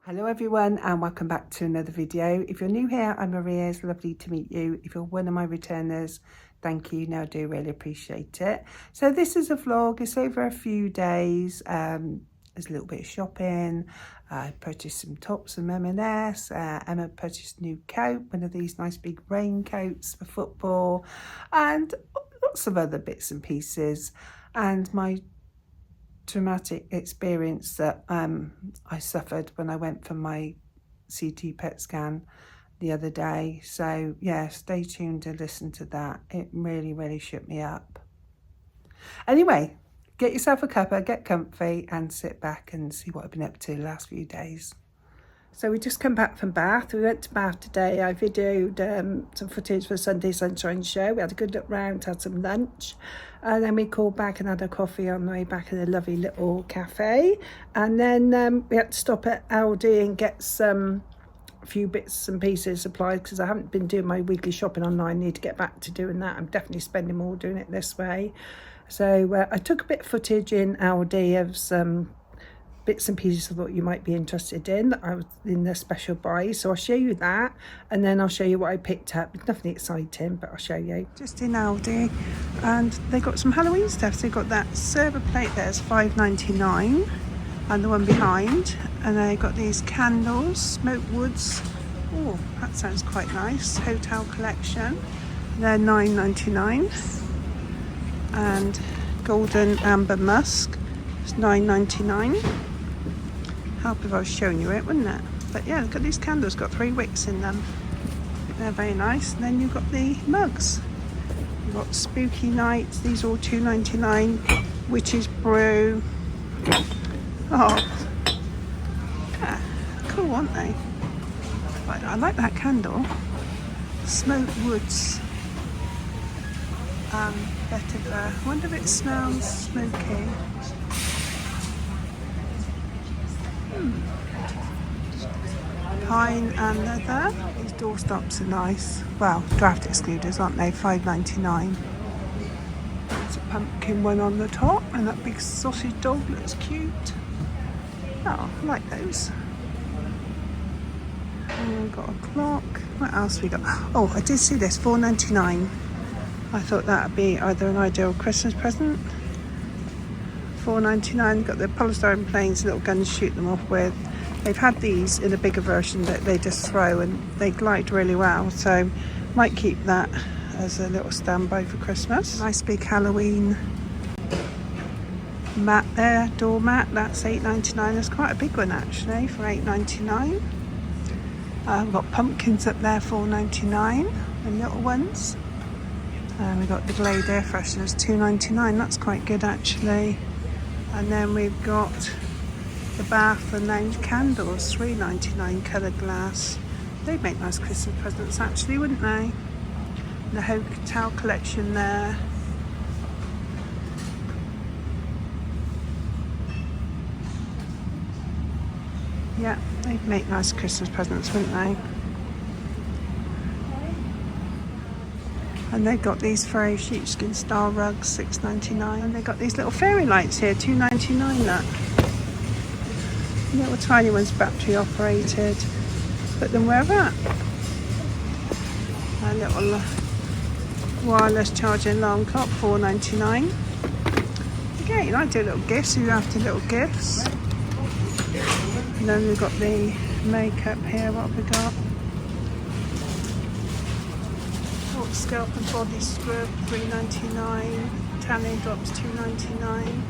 Hello everyone and welcome back to another video. If you're new here, I'm Maria. It's lovely to meet you. If you're one of my returners, thank you. Now I do really appreciate it. So this is a vlog. It's over a few days. There's a little bit of shopping. I purchased some tops from M&S. Emma purchased a new coat, one of these nice big raincoats for football, and lots of other bits and pieces. And my traumatic experience that I suffered when I went for my CT PET scan the other day. So yeah, stay tuned to listen to that. It really shook me up. Anyway, get yourself a cuppa, get comfy and sit back and see what I've been up to the last few days. So we just come back from Bath. We went to Bath today. I videoed some footage for the Sunday Sunshine Show. We had a good look round, had some lunch. And then we called back and had a coffee on the way back in a lovely little cafe. And then we had to stop at Aldi and get a few bits and pieces supplied because I haven't been doing my weekly shopping online. I need to get back to doing that. I'm definitely spending more doing it this way. So I took a bit of footage in Aldi of some bits and pieces I thought you might be interested in that I was in the special buy, so I'll show you that and then I'll show you what I picked up. It's nothing exciting, but I'll show you. Just in Aldi, and they got some Halloween stuff. So they got that server plate there's $5.99 and the one behind, and they got these candles, smoked woods. Oh, that sounds quite nice. Hotel collection, they're $9.99, and golden amber musk, it's $9.99. Help if I was showing you it, wouldn't it? But yeah, look at these candles, got 3 wicks in them. They're very nice. And then you've got the mugs. You've got spooky nights, these are all $2.99. Witch's brew. Oh, yeah, cool, aren't they? But I like that candle. Smoked woods. Vetiver. I wonder if it smells smoky. Pine and leather. These door stops are nice. Well, draft excluders, aren't they? $5.99. There's a pumpkin one on the top, and that big sausage dog looks cute. Oh, I like those. And we've got a clock. What else we got? Oh, I did see this, $4.99. I thought that would be either an ideal Christmas present. $4.99. Got the polystyrene planes, little guns to shoot them off with. They've had these in a bigger version that they just throw and they glide really well, so might keep that as a little standby for Christmas. Nice big Halloween mat there, doormat, that's $8.99. That's quite a big one actually for $8.99. We've got pumpkins up there, $4.99, the little ones. And we've got the Glade air fresheners, $2.99. That's quite good actually. And then we've got the Bath and Lounge candles, $3.99, coloured glass. They'd make nice Christmas presents actually, wouldn't they? The hotel collection there. Yeah, they'd make nice Christmas presents, wouldn't they? And they've got these fairy sheepskin style rugs, $6.99. And they've got these little fairy lights here, $2.99 that. Little tiny ones, battery operated. Put them wherever. A little wireless charging alarm clock, $4.99. Again, I do little gifts, you have to little gifts. And then we've got the makeup here, what have we got? Scalp and body scrub, $3.99. Tanning drops, $2.99.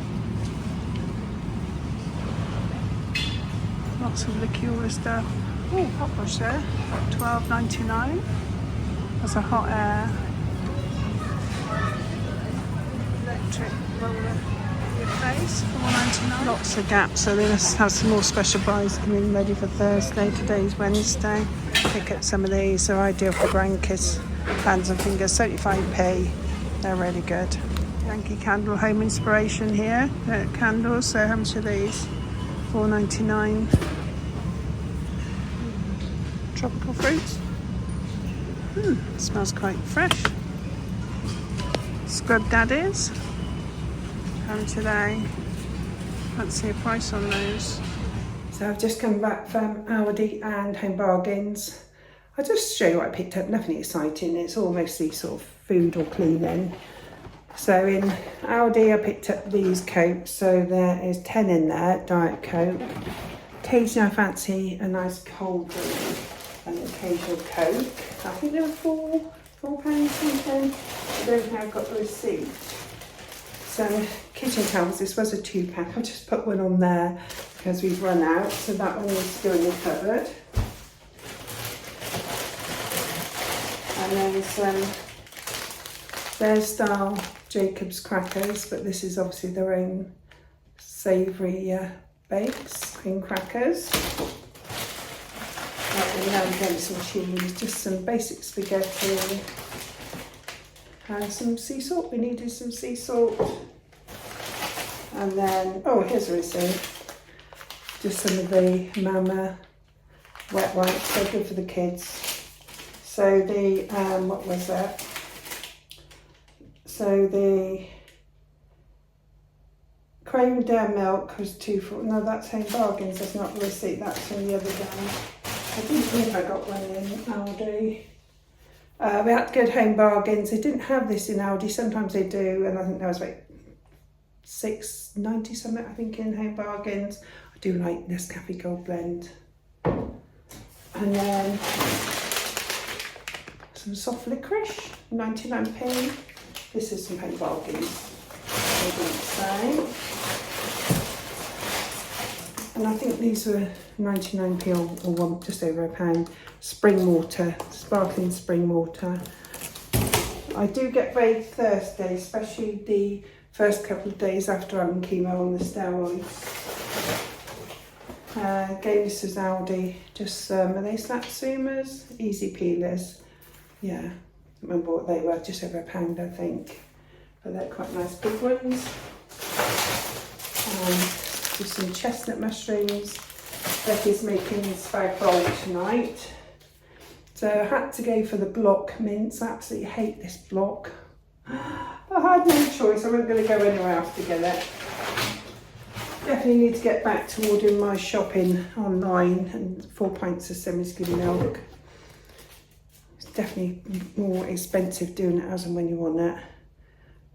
Lots of liqueur stuff. Oh, hot brush there, $12.99. That's a hot air electric roller for your face, $4.99. Lots of gaps, so they must have some more special buys coming ready for Thursday. Today's Wednesday. Pick up some of these, they're ideal for grandkids. Hands and fingers, 75p. They're really good. Yankee Candle home inspiration here. Candles, so how much are these? $4.99. Tropical fruits. Smells quite fresh. Scrub daddies. How much are they? Can't see a price on those. So So I've just come back from Aldi and Home Bargains. I'll just show you what I picked up, nothing exciting, it's all mostly sort of food or cleaning. So in Aldi I picked up these Cokes, so there is 10 in there, Diet Coke. Occasionally I fancy a nice cold drink, an occasional Coke. I think they were £4 something. I don't think I've got the receipt. Some kitchen towels, this was a 2-pack, I'll just put one on there because we've run out, so that one needs to go in the cupboard. And then some Bear Style Jacob's crackers, but this is obviously their own savoury bakes, cream crackers. And now again some cheese, just some basic spaghetti. And some sea salt, we needed some sea salt. And then, oh, here's a receipt. Just some of the Mama wet wipes, they're good for the kids. So the, what was that? So the creamed milk was £2.40. No, that's Home Bargains, that's not the receipt, that's from the other day. I didn't think I got one in Aldi. We had to go to Home Bargains. They didn't have this in Aldi, sometimes they do, and I think that was like $6.90 something, I think, in Home Bargains. I do like Nescafe Gold Blend. And then some soft licorice, 99p. This is some Home Bargains, they didn't say. And I think these were 99p or just over £1. Spring water, sparkling spring water. I do get very thirsty, especially the first couple of days after having chemo on the steroids. Gave this as Aldi, just are they Satsumas? Easy peelers. Yeah, I remember what they were, just over £1 I think. But they're quite nice big ones. Just some chestnut mushrooms. Becky's making spag bowl tonight. So I had to go for the block mince. I absolutely hate this block. I had no choice, I wasn't going to go anywhere else to get it. Definitely need to get back to ordering my shopping online, and 4 pints of semi-skim milk. It's definitely more expensive doing it as and when you want it.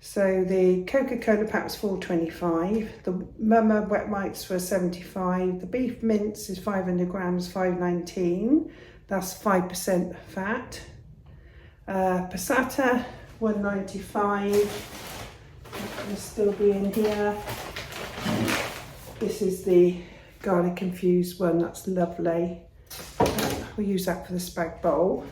So the Coca-Cola pack was $4.25. The Mama wet wipes were $75. The beef mince is 500 grams, $5.19. That's 5% fat. Passata, $1.95. Will still be in here. This is the garlic infused one. That's lovely. We'll use that for the spag bowl.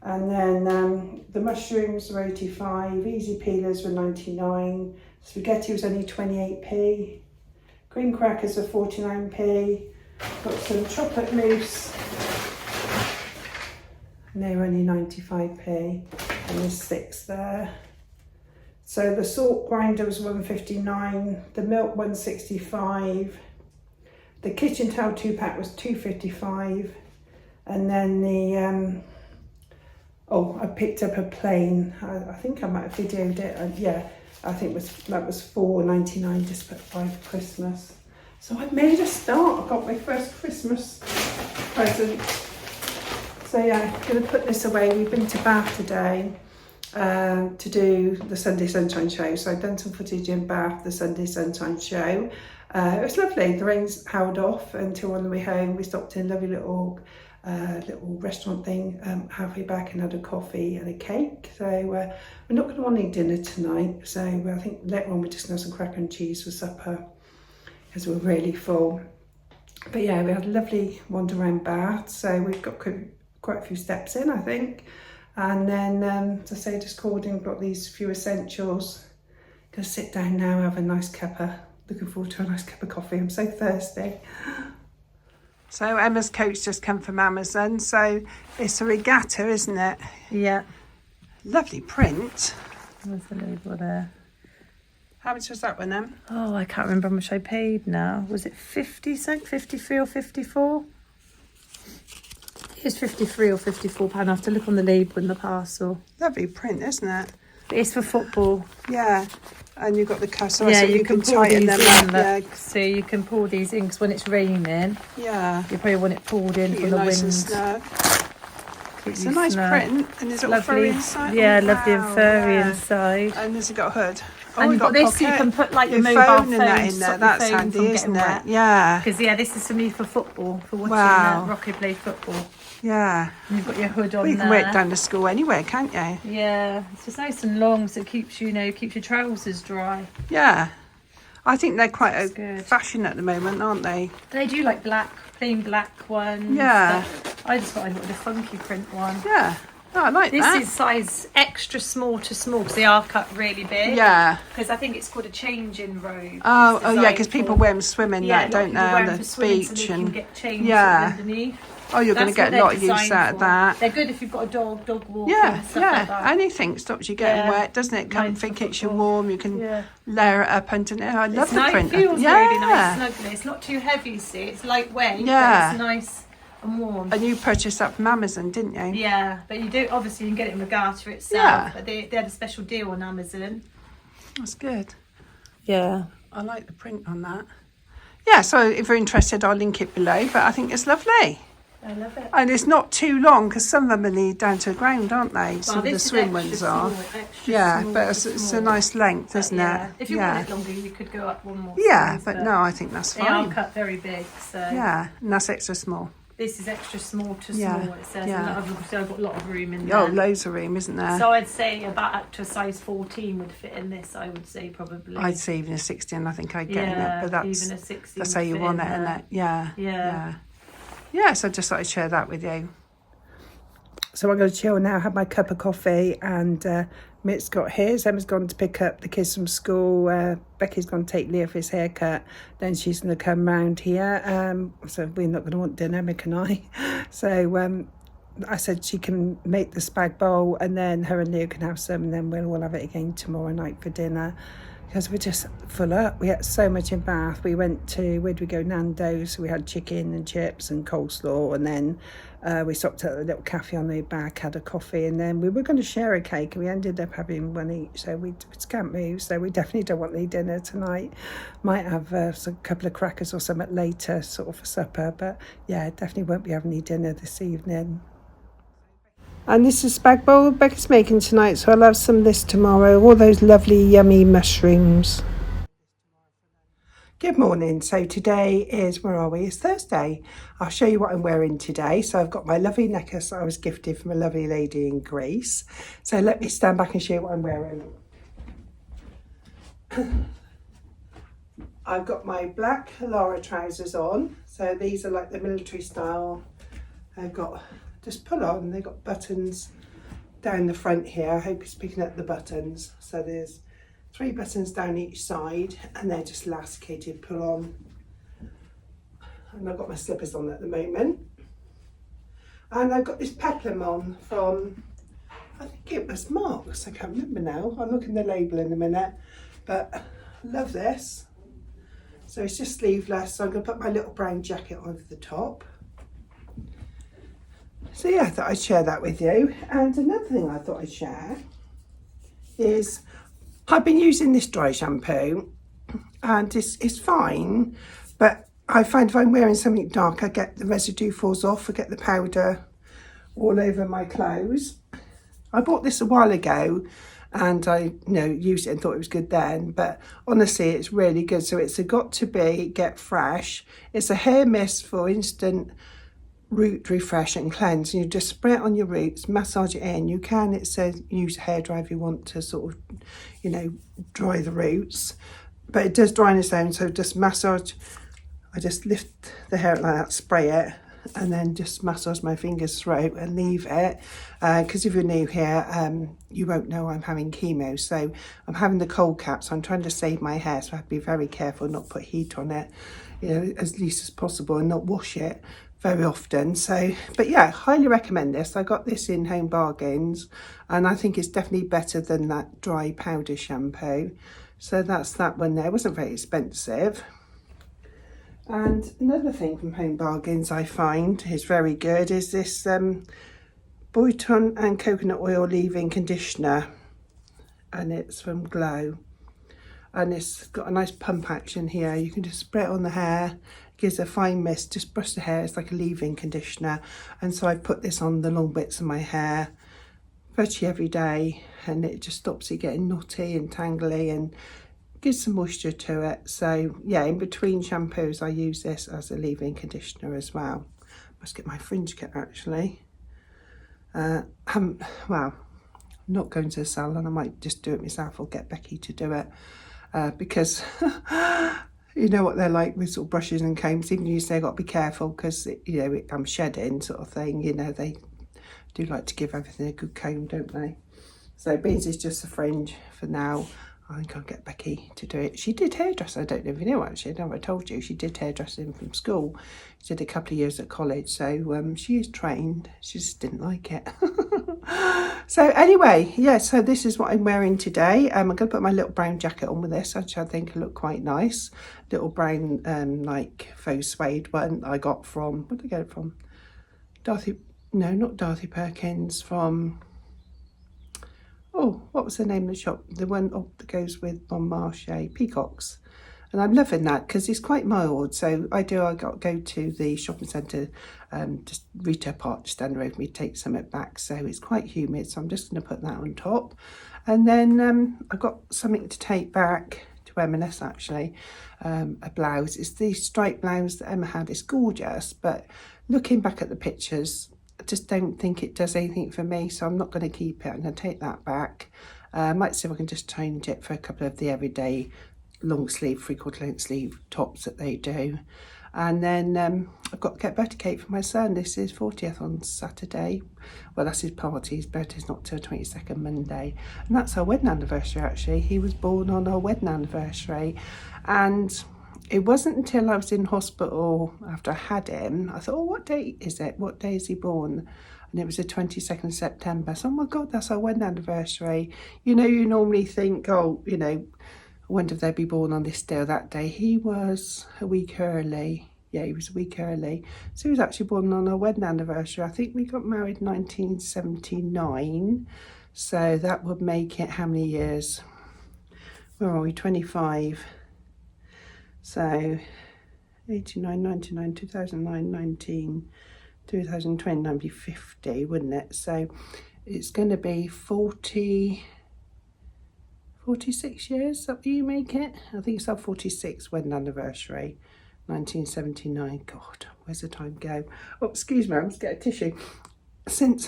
And then the mushrooms were 85, easy peelers were 99, spaghetti was only 28p, green crackers were 49p, got some chocolate mousse, and they were only 95p, and there's 6 there. So the salt grinder was 159, the milk 165, the kitchen towel 2-pack was 255, and then the oh, I picked up a plain, I think I might have videoed it, yeah, I think that was $4.99, just put by for Christmas. So I made a start, I got my first Christmas present. So yeah, I'm going to put this away. We've been to Bath today to do the Sunday Sunshine Show. So I've done some footage in Bath, the Sunday Sunshine Show. It was lovely, the rain's held off until on the way home. We stopped in a lovely little restaurant thing halfway back and had a coffee and a cake. So we're not going to want any dinner tonight, so I think later on we're just going to have some cracker and cheese for supper because we're really full. But yeah, we had a lovely wander around Bath, so we've got quite a few steps in, I think. And then as I say, just called in, got these few essentials. Gonna sit down now, have a nice looking forward to a nice cup of coffee. I'm so thirsty. So Emma's coat's just come from Amazon. So it's a regatta, isn't it? Yeah. Lovely print. There's the label there. How much was that one, Em? Oh, I can't remember how much I paid now. Was it 50 cents, 53 or 54? It was 53 or 54 pound. I have to look on the label in the parcel. Lovely print, isn't it? It's for football. Yeah. And you've got the castle, Yeah, so you can pull tighten these them in. up. Look. So you can pull these in because when it's raining, Yeah. you probably want it pulled in Keep from it the nice and wind. snug. Keep It's you a nice snug. print, and there's a little furry inside. Yeah, Oh, lovely and wow, furry yeah. inside. And there's got a hood. Oh, And we've you've got this, so you pocket. can put like your Your mobile phone and that phone in there. to That's stop your phone handy, from isn't getting it? wet. Yeah. Because yeah, this is for me for football, for watching Wow. Rocky play football. Yeah. And you've got your hood on Well, you can there. wear it down to school anyway, can't you? Yeah, it's just nice and long, so it keeps you, keeps your trousers dry. Yeah. I think they're quite That's a good. fashion at the moment, aren't they? They do like plain black ones. Yeah. I just thought I wanted a funky print one. Yeah. Oh, I like that. This is size extra small to small because they are cut really big. Yeah. Because I think it's called a changing robe. Oh, yeah, because people wear them swimming, yeah, don't they, on the beach. So they can get changed Yeah. underneath. Oh, you're going to get a lot of use designed out of that. They're good if you've got a dog walking, Yeah, stuff yeah. like that. Anything stops you getting Yeah. wet, doesn't it? Comfy, Nice keeps you football. warm. You can Yeah. layer it up underneath. I love It's the nice. print. It feels yeah. really nice, snuggly. It's not too heavy, you see. It's lightweight, Yeah. but it's nice and warm. And you purchased that from Amazon, didn't you? Yeah, but you do, obviously you can get it in Regatta itself, Yeah. but they had a special deal on Amazon. That's good. Yeah. I like the print on that. Yeah, so if you're interested, I'll link it below, but I think it's lovely. I love it. And it's not too long, because some of them are nearly down to the ground, aren't they? Well, Some of the this is swim extra ones small, are. extra Yeah, small but to it's a small. nice length, But isn't yeah, it? if you yeah. want it longer, you could go up one more Yeah, size, but no, I think that's they fine. are cut very big, so Yeah, and that's extra small. this is extra small to Yeah, small, it says. yeah. And obviously I've got a lot of room in there. Oh, loads of room, isn't there? So I'd say about up to a size 14 would fit in this, I would say probably. I'd say even a 16, I think I'd get in Yeah, it, but that's even a 16 that's how would you fit want in it, isn't there. it? Yeah, Yeah. yeah. So I just thought I'd share that with you. So I'm going to chill now, have my cup of coffee, and Mitt's got his. Emma's gone to pick up the kids from school. Becky's gone to take Leo for his haircut. Then she's going to come round here. So we're not going to want dinner, Mick and I. So I said she can make the spag bowl, and then her and Leo can have some, and then we'll all have it again tomorrow night for dinner. Because we're just full up. We had so much in Bath. We went to, where did we go? Nando's. So we had chicken and chips and coleslaw, and then we stopped at a little cafe on the way back, had a coffee, and then we were going to share a cake, and we ended up having one each. So we just can't move. So we definitely don't want any dinner tonight. Might have a couple of crackers or something later, sort of for supper. But yeah, definitely won't be having any dinner this evening. And this is spag bowl Becca's making tonight, so I'll have some of this tomorrow. All those lovely, yummy mushrooms. Good morning. So today is, where are we? It's Thursday. I'll show you what I'm wearing today. So I've got my lovely necklace I was gifted from a lovely lady in Greece. So let me stand back and show you what I'm wearing. I've got my black Lara trousers on. So these are like the military style. I've got, just pull on, they've got buttons down the front here. I hope it's picking up the buttons. So there's 3 buttons down each side, and they're just elasticated, pull on. And I've got my slippers on at the moment. And I've got this peplum on from, I think it was Marks, I can't remember now. I'll look in the label in a minute, but I love this. So it's just sleeveless, so I'm going to put my little brown jacket on the top. So yeah, I thought I'd share that with you. And another thing I thought I'd share is I've been using this dry shampoo, and it's fine, but I find if I'm wearing something dark, I get the residue falls off, I get the powder all over my clothes. I bought this a while ago, and I used it and thought it was good then, but honestly it's really good. So it's a got to be Get Fresh. It's a hair mist for instant root refresh and cleanse, and you just spray it on your roots, massage it in. You can, it says, use a hairdryer if you want to sort of dry the roots, but it does dry on its own. So just massage, I just lift the hair like that, spray it, and then just massage my fingers through and leave it, because if you're new here, you won't know I'm having chemo. So I'm having the cold cap, so I'm trying to save my hair, so I have to be very careful not put heat on it, as least as possible, and not wash it very often. So, but yeah, highly recommend this. I got this in Home Bargains, and I think it's definitely better than that dry powder shampoo. So that's that one there. It wasn't very expensive. And another thing from Home Bargains I find is very good is this Boyton and coconut oil leave-in conditioner. and it's from Glow. And it's got a nice pump action here. You can just spray it on the hair, gives a fine mist, just brush the hair. It's like a leave-in conditioner. And so I put this on the long bits of my hair virtually every day, and it just stops it getting knotty and tangly and gives some moisture to it. So yeah, in between shampoos I use this as a leave-in conditioner as well. Must get my fringe cut actually. Well, I'm not going to the salon. I might just do it myself or get Becky to do it. Because you know what they're like with sort of brushes and combs. Even you say I've got to be careful because, you know, I'm shedding sort of thing. You know, they do like to give everything a good comb, don't they? So beans is just a fringe for now. I think I'll get Becky to do it. She did hairdressing. I don't know if you know actually. I know I told you. She did hairdressing from school. She did a couple of years at college. So she is trained. She just didn't like it. So anyway, yeah, so this is what I'm wearing today. I'm going to put my little brown jacket on with this, which I think will look quite nice. Little brown like faux suede one I got from, where did I get it from? Not Dorothy Perkins, from, oh, what was the name of the shop? The one that goes with Bon Marché, Peacocks. And I'm loving that because it's quite mild. So I got go to the shopping centre, just retail park just down the road for me to take some of it back. So it's quite humid. So I'm just going to put that on top. And then I've got something to take back to M&S actually, a blouse. It's the striped blouse that Emma had. It's gorgeous, but looking back at the pictures, I just don't think it does anything for me. So I'm not going to keep it. I'm going to take that back. I might see if I can just change it for a couple of the everyday long sleeve, 3/4 length sleeve tops that they do. And then I've got to get birthday cake for my son. This is 40th on Saturday. Well, that's his party. His birthday's not till 22nd Monday. And that's our wedding anniversary actually. He was born on our wedding anniversary. And it wasn't until I was in hospital after I had him, I thought, oh, what date is it? What day is he born? And it was the 22nd September. So, oh my God, that's our wedding anniversary. You know, you normally think, oh, you know, when did they be born on this day or that day? He was a week early. Yeah, he was a week early. So he was actually born on our wedding anniversary. I think we got married in 1979. So that would make it how many years? Where are we? 25. So 89, 99, 2009, 19, 2020, be 50, wouldn't it? So it's going to be 46 years, is that what you make it? I think it's our 46th wedding anniversary, 1979. God, where's the time go? Oh, excuse me, I'm just getting a tissue. Since,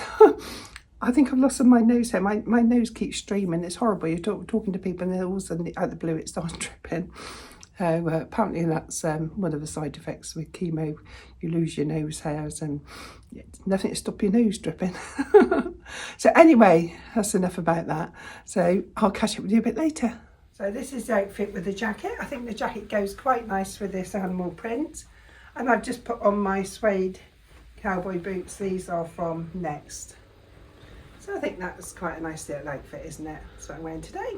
I think I've lost my nose hair. My nose keeps streaming. It's horrible. You're talking to people and then all of a sudden, out of the blue, it starts dripping. Apparently that's one of the side effects with chemo. You lose your nose hairs and nothing to stop your nose dripping. So anyway, that's enough about that. So I'll catch up with you a bit later. So this is the outfit with the jacket. I think the jacket goes quite nice with this animal print. And I've just put on my suede cowboy boots. These are from Next. So I think that's quite a nice little outfit, isn't it? That's what I'm wearing today.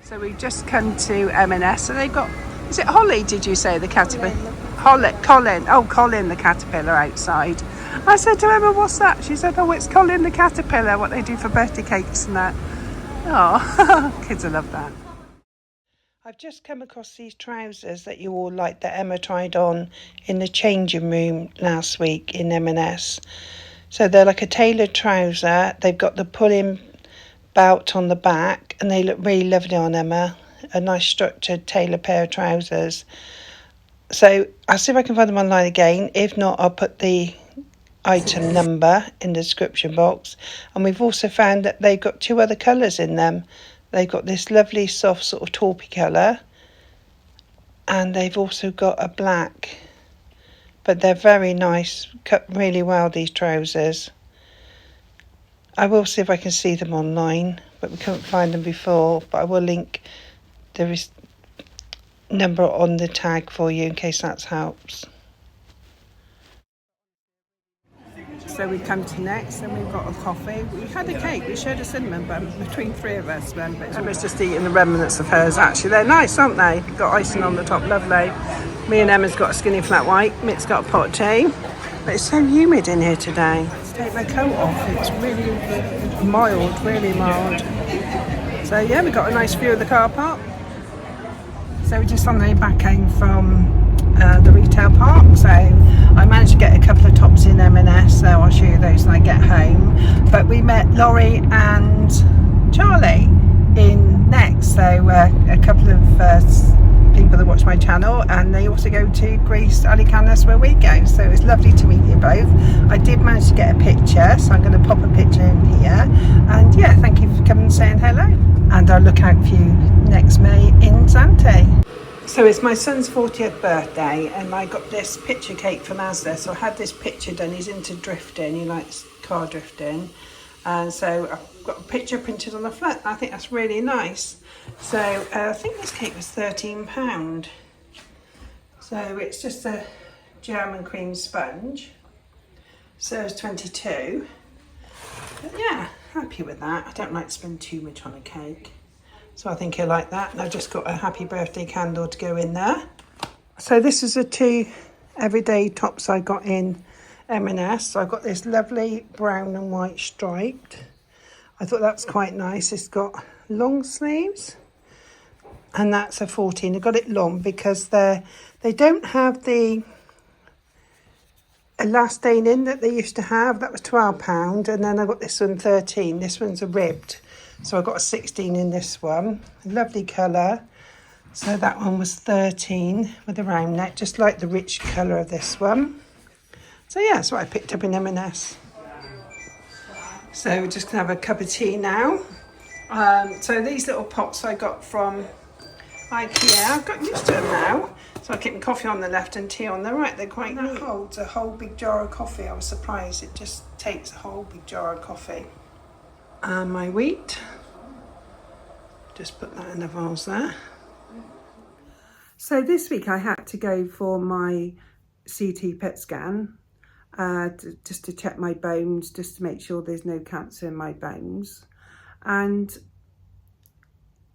So we've just come to M&S. So they've got, is it Holly, did you say, the caterpillar? Colin. Oh, Colin the caterpillar outside. I said to Emma, what's that? She said, oh, it's Colin the caterpillar, what they do for birthday cakes and that. Oh, kids will love that. I've just come across these trousers that you all liked that Emma tried on in the changing room last week in M&S. So they're like a tailored trouser. They've got the pull-in belt on the back and they look really lovely on Emma. A nice structured tailored pair of trousers. So I'll see if I can find them online again. If not, I'll put the item number in the description box. And we've also found that they've got two other colours in them. They've got this lovely soft sort of taupey colour and they've also got a black, but they're very nice, cut really well, these trousers. I will see if I can see them online, but we couldn't find them before, but I will link the number on the tag for you in case that helps. So we come to Next and we've got a coffee. We had a cake, we shared a cinnamon bun between three of us. But Emma's just eating the remnants of hers actually. They're nice, aren't they? Got icing on the top, lovely. Me and Emma's got a skinny flat white. Mick's got a pot tea. But it's so humid in here today. to take my coat off. It's really mild, really mild. So yeah, we got a nice view of the car park. So we're just on the way back home from the retail park. So I managed to get a couple of tops in M&S, so I'll show you those when I get home. But we met Laurie and Charlie in Next, so a couple of people that watch my channel, and they also go to Greece, Alicante, that's where we go. So it's lovely to meet you both. I did manage to get a picture, so I'm going to pop a picture in here. And yeah, thank you for coming and saying hello. And I'll look out for you next May in Zante. So it's my son's 40th birthday, and I got this picture cake from Asda. So I had this picture done. He's into drifting, he likes car drifting. And so I've got a picture printed on the front. I think that's really nice. So I think this cake was £13. So it's just a jam and cream sponge. So it's 22. But yeah, happy with that. I don't like to spend too much on a cake. So I think he'll like that. And I've just got a happy birthday candle to go in there. So this is the 2 everyday tops I got in M&S. So I've got this lovely brown and white striped. I thought that's quite nice. It's got long sleeves, and that's a 14. I got it long because they don't have the elastane that they used to have. That was £12, and then I got this one 13. This one's a ribbed, so I got a 16 in this one. Lovely colour. So that one was 13 with a round neck, just like the rich colour of this one. So yeah, that's what I picked up in M&S. So we're just gonna have a cup of tea now. So these little pots I got from IKEA, I've got used to them now. So I keep my coffee on the left and tea on the right. They're quite neat. That holds a whole big jar of coffee. I was surprised. It just takes a whole big jar of coffee. And my wheat. Just put that in the vase there. So this week I had to go for my CT PET scan. Just to check my bones, just to make sure there's no cancer in my bones. And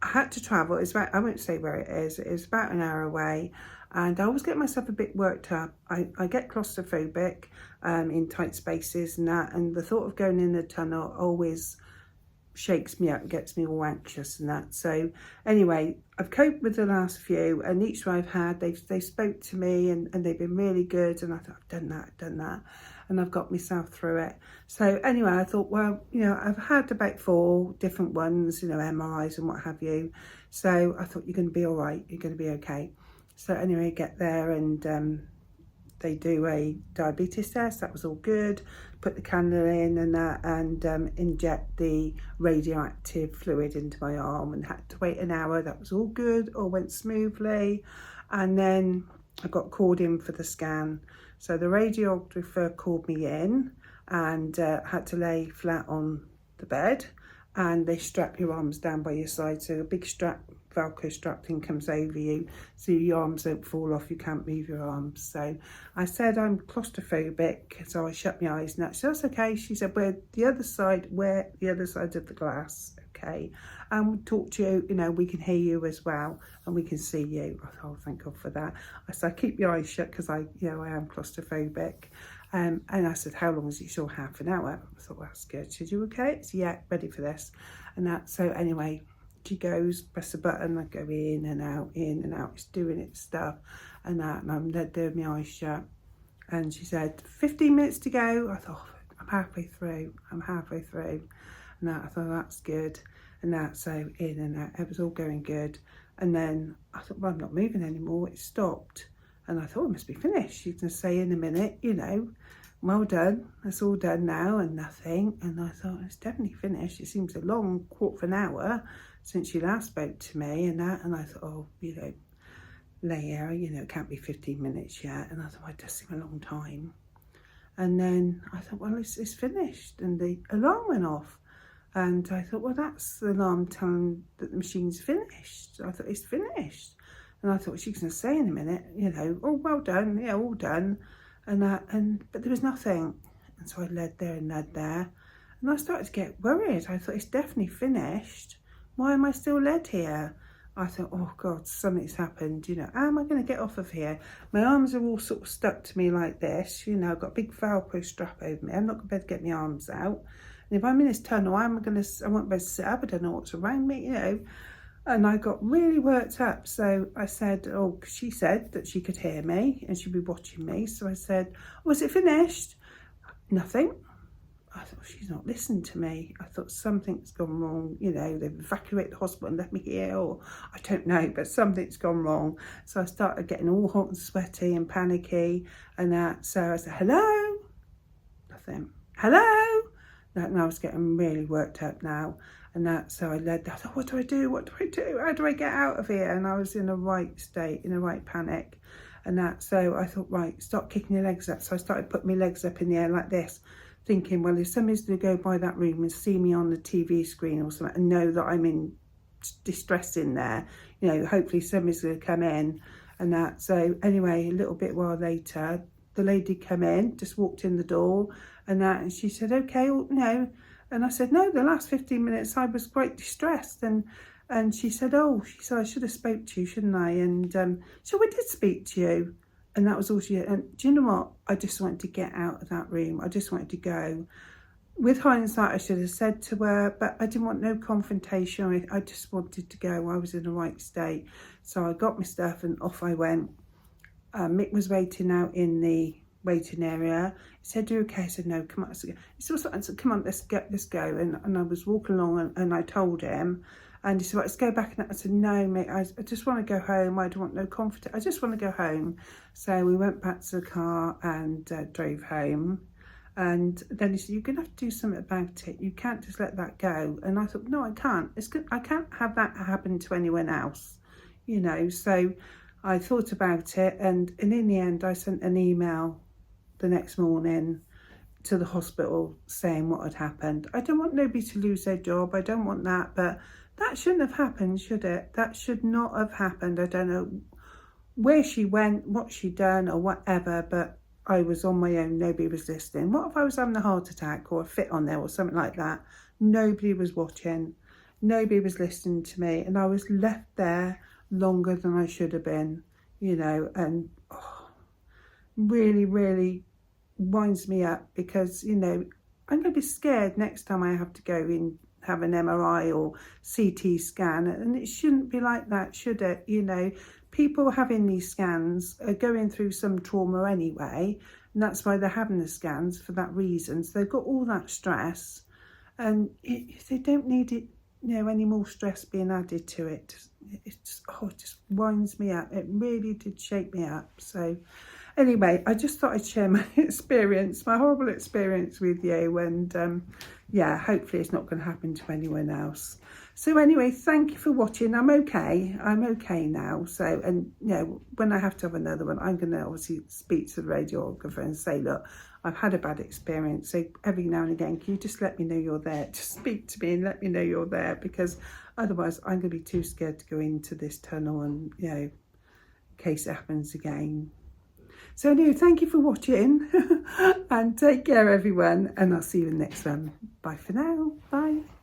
I had to travel. It's about, I won't say where it is about an hour away, and I always get myself a bit worked up. I get claustrophobic in tight spaces and that, and the thought of going in the tunnel always shakes me up and gets me all anxious and that. So anyway, I've coped with the last few, and each one I've had, they spoke to me and they've been really good, and I thought, I've done that, and I've got myself through it. So anyway, I thought, well, you know, I've had about 4 different ones, you know, MRIs and what have you. So I thought, you're going to be all right, you're going to be okay. So anyway, get there, and they do a diabetes test. That was all good. Put the candle in and that, and inject the radioactive fluid into my arm, and had to wait an hour. That was all good, all went smoothly. And then I got called in for the scan. So the radiographer called me in, and had to lay flat on the bed, and they strap your arms down by your side. So a big strap, Velcro strap thing comes over you, so your arms don't fall off, you can't move your arms. So I said I'm claustrophobic, so I shut my eyes, and that, so that's okay. She said, we're the other side of the glass, okay, and we'll talk to you, you know, we can hear you as well, and we can see you. I thought, oh, thank God for that. I said, keep your eyes shut, because I am claustrophobic. And I said, how long is it? Sure, half an hour. I thought, well, that's good. She said, you okay? So yeah, ready for this. And that, so anyway, she goes, press the button, I go in and out, it's doing its stuff, and that, and I'm there with my eyes shut. And she said, 15 minutes to go. I thought, I'm halfway through, and that, I thought, that's good. And that, so in and out, it was all going good. And then I thought, well, I'm not moving anymore, it stopped. And I thought, it must be finished. She's going to say in a minute, you know, well done, that's all done now, and nothing. And I thought, it's definitely finished. It seems a long quarter of an hour since she last spoke to me and that. And I thought, oh, you know, later, you know, it can't be 15 minutes yet. And I thought, well, it does seem a long time. And then I thought, well, it's finished. And the alarm went off. And I thought, well, that's the alarm telling that the machine's finished. I thought, it's finished. And I thought, well, she's going to say in a minute, you know, oh, well done, yeah, all done. And but there was nothing. And so I led there and led there. And I started to get worried. I thought, it's definitely finished. Why am I still led here? I thought, oh God, something's happened, you know, how am I going to get off of here? My arms are all sort of stuck to me like this, you know, I've got a big Velcro strap over me. I'm not going to be able to get my arms out. And if I'm in this tunnel, I won't be able to sit up. I don't know what's around me, you know. And I got really worked up. So I said, oh, she said that she could hear me and she'd be watching me. So I said, was it finished? Nothing. I thought, she's not listening to me. I thought something's gone wrong. You know, they've evacuated the hospital and left me here, or I don't know, but something's gone wrong. So I started getting all hot and sweaty and panicky and that. So I said, hello? Nothing. Hello? And I was getting really worked up now. And that, so I thought, what do I do? What do I do? How do I get out of here? And I was in a right state, in a right panic. And that, so I thought, right, start kicking your legs up. So I started putting my legs up in the air like this, thinking, well, if somebody's going to go by that room and see me on the TV screen or something and know that I'm in distress in there, you know, hopefully somebody's going to come in and that. So anyway, a little bit while later, the lady come in, just walked in the door and that, and she said, okay, well, no. And I said, no, the last 15 minutes I was quite distressed. And she said, oh, she said, I should have spoke to you, shouldn't I? And so I did speak to you. And that was all she had. And do you know what? I just wanted to get out of that room. I just wanted to go. With hindsight, I should have said to her, but I didn't want no confrontation. I just wanted to go. I was in the right state. So I got my stuff and off I went. Mick was waiting out in the waiting area. He said, you okay? I said, no, come on. He said, come on, let's go. And I was walking along and I told him. And he said, well, let's go back. And I said, no, mate, I just want to go home. I don't want no conflict. I just want to go home. So we went back to the car and drove home. And then he said, you're going to have to do something about it. You can't just let that go. And I thought, no, I can't. I can't have that happen to anyone else, you know. So I thought about it. And in the end, I sent an email the next morning to the hospital saying what had happened. I don't want nobody to lose their job. I don't want that. But that shouldn't have happened, should it? That should not have happened. I don't know where she went, what she done or whatever, but I was on my own. Nobody was listening. What if I was having a heart attack or a fit on there or something like that? Nobody was watching. Nobody was listening to me. And I was left there longer than I should have been, you know, and really, really winds me up because, you know, I'm going to be scared next time I have to go in, have an MRI or CT scan, and it shouldn't be like that, should it? You know, people having these scans are going through some trauma anyway, and that's why they're having the scans for that reason. So they've got all that stress, and they don't need it, you know, any more stress being added to it. It just winds me up. It really did shake me up. So anyway, I just thought I'd share my experience, my horrible experience with you, and yeah, hopefully it's not going to happen to anyone else. So anyway, thank you for watching. I'm okay now. So, and you know, when I have to have another one, I'm going to obviously speak to the radiographer and say, look, I've had a bad experience. So every now and again, can you just let me know you're there? Just speak to me and let me know you're there, because otherwise I'm going to be too scared to go into this tunnel and, you know, in case it happens again. So anyway, thank you for watching and take care everyone, and I'll see you in the next one. Bye for now. Bye.